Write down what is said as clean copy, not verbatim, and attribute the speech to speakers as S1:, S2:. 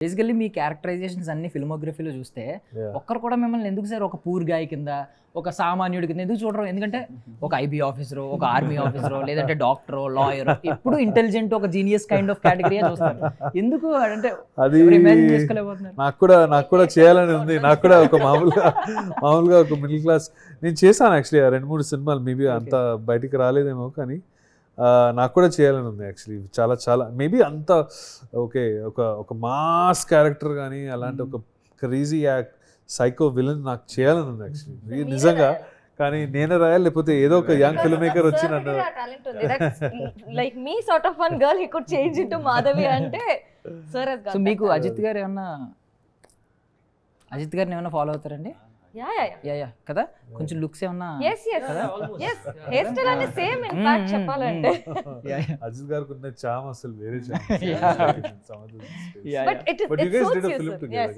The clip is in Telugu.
S1: బేసికల్లీ మీ క్యారెక్టరైజేషన్స్ అన్ని ఫిల్మోగ్రఫీలో చూస్తే ఒక్కరు కూడా మిమ్మల్ని ఎందుకు సార్ ఒక పూర్ గాయ్ కింద, ఒక సామాన్యుడి కింద ఎందుకు చూడరు? ఎందుకంటే ఒక ఐబీ ఆఫీసరు, ఒక ఆర్మీ ఆఫీసరు, లేదంటే డాక్టరో, లాయర్, ఎప్పుడు ఇంటెలిజెంట్, ఒక జీనియస్ కైండ్ ఆఫ్ కేటగిరీ చూస్తారు. ఎందుకు అంటే
S2: అది
S1: ఇమాజిన్ చేసుకోలేకపోతున్నారు?
S2: నాకు కూడా చేయాలని ఉంది. నాకు కూడా ఒక మామూలుగా ఒక మిడిల్ క్లాస్ నేను చేశాను యాక్చువల్లీ 2-3 సినిమాలు, మేబీ అంత బయటికి రాలేదేమో, కానీ నాకు కూడా చేయాలని ఉంది యాక్చువల్లీ. చాలా మేబీ అంత ఓకే ఒక మాస్ క్యారెక్టర్ కానీ అలాంటి ఒక క్రేజీ సైకో విలన్ నాకు చేయాలని ఉంది యాక్చువల్లీ నిజంగా. కానీ నేనే రాయాలి, లేకపోతే ఏదో ఒక యంగ్ ఫిల్మ్ మేకర్ వచ్చి నన్ను
S3: like me sort of one girl he could change into Madhavi అంటే సర్ హస్ గాట్.
S1: సో మీకు అజిత్ గారిని ఏమన్నా ఫాలో అవుతారండి? యా కదా, కొంచెం లుక్స్ ఏమన్నా?
S3: yes హెయిర్ స్టైల్ అంటే సేమ్ ఇన్ ఫ్యాక్ట్ చెప్పాలంటే.
S2: అజిత్ గారికి ఉన్న చామ్ అసలు వేరే చామ్.
S3: But it suits you, sir. Yes.